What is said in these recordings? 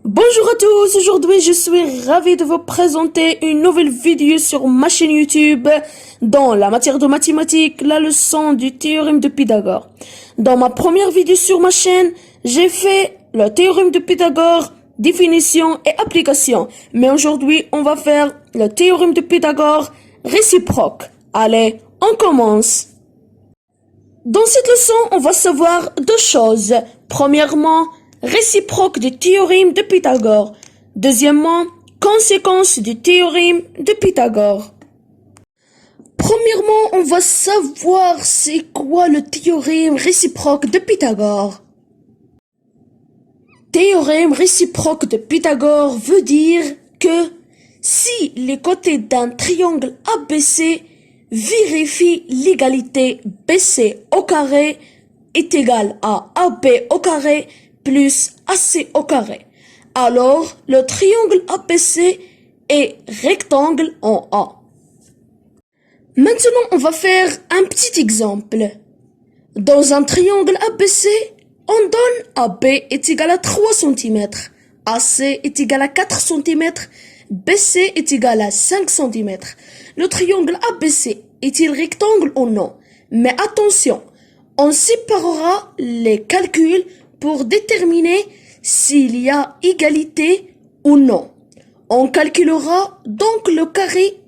Bonjour à tous, aujourd'hui je suis ravi de vous présenter une nouvelle vidéo sur ma chaîne YouTube dans la matière de mathématiques, la leçon du théorème de Pythagore. Dans ma première vidéo sur ma chaîne, j'ai fait le théorème de Pythagore, définition et application. Mais aujourd'hui, on va faire le théorème de Pythagore réciproque. Allez, on commence. Dans cette leçon, on va savoir deux choses. Premièrement, réciproque du théorème de Pythagore. Deuxièmement, conséquences du théorème de Pythagore. Premièrement, on va savoir c'est quoi le théorème réciproque de Pythagore. Théorème réciproque de Pythagore veut dire que si les côtés d'un triangle ABC vérifient l'égalité BC au carré est égal à AB au carré plus AC au carré, alors le triangle ABC est rectangle en A. Maintenant, on va faire un petit exemple. Dans un triangle ABC, on donne AB est égal à 3 cm, AC est égal à 4 cm, BC est égal à 5 cm. Le triangle ABC est-il rectangle ou non? Mais attention, on séparera les calculs pour déterminer s'il y a égalité ou non. On calculera donc le carré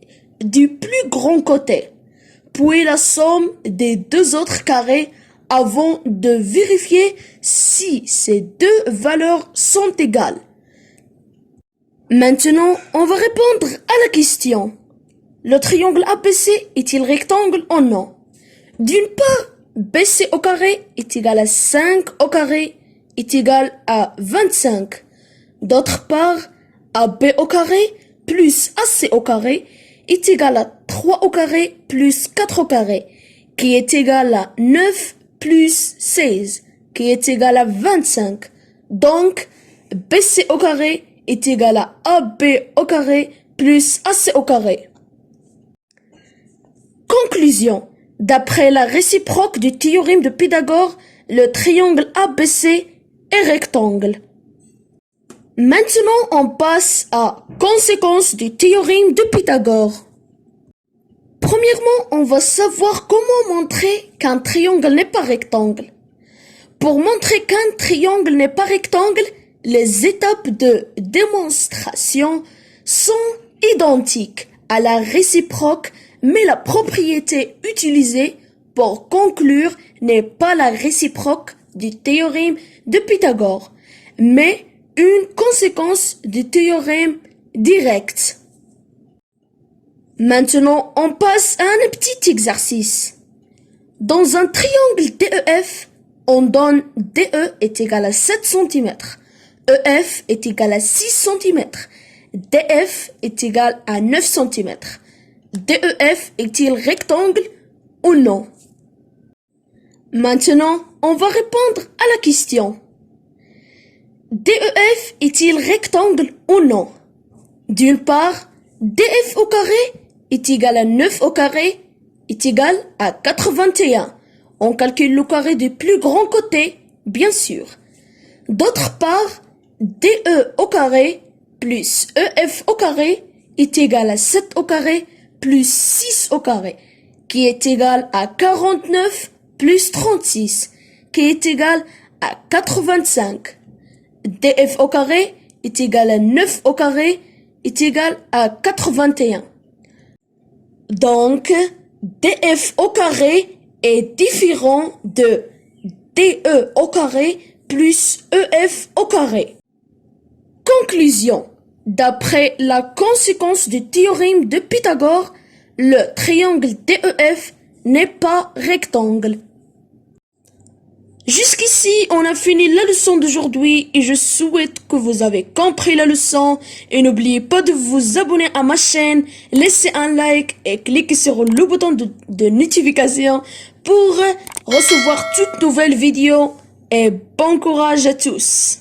du plus grand côté, puis la somme des deux autres carrés avant de vérifier si ces deux valeurs sont égales. Maintenant, on va répondre à la question. Le triangle ABC est-il rectangle ou non? D'une part, BC au carré est égal à 5 au carré est égal à 25. D'autre part, AB au carré plus AC au carré est égal à 3 au carré plus 4 au carré, qui est égal à 9 plus 16, qui est égal à 25. Donc, BC au carré est égal à AB au carré plus AC au carré. Conclusion. D'après la réciproque du théorème de Pythagore, le triangle ABC est rectangle. Maintenant, on passe à conséquences du théorème de Pythagore. Premièrement, on va savoir comment montrer qu'un triangle n'est pas rectangle. Pour montrer qu'un triangle n'est pas rectangle, les étapes de démonstration sont identiques à la réciproque, mais la propriété utilisée pour conclure n'est pas la réciproque du théorème de Pythagore, mais une conséquence du théorème direct. Maintenant, on passe à un petit exercice. Dans un triangle DEF, on donne DE est égal à 7 cm, EF est égal à 6 cm, DF est égal à 9 cm. DEF est-il rectangle ou non? Maintenant, on va répondre à la question. DEF est-il rectangle ou non? D'une part, DF au carré est égal à 9 au carré est égal à 81. On calcule le carré du plus grand côté, bien sûr. D'autre part, DE au carré plus EF au carré est égal à 7 au carré plus 6 au carré, qui est égal à 49 plus 36, qui est égal à 85. DF au carré est égal à 9 au carré est égal à 81. Donc, DF au carré est différent de DE au carré plus EF au carré. Conclusion. D'après la conséquence du théorème de Pythagore, le triangle DEF n'est pas rectangle. Jusqu'ici, on a fini la leçon d'aujourd'hui et je souhaite que vous avez compris la leçon et n'oubliez pas de vous abonner à ma chaîne, laissez un like et cliquez sur le bouton de notification pour recevoir toutes nouvelles vidéos et bon courage à tous.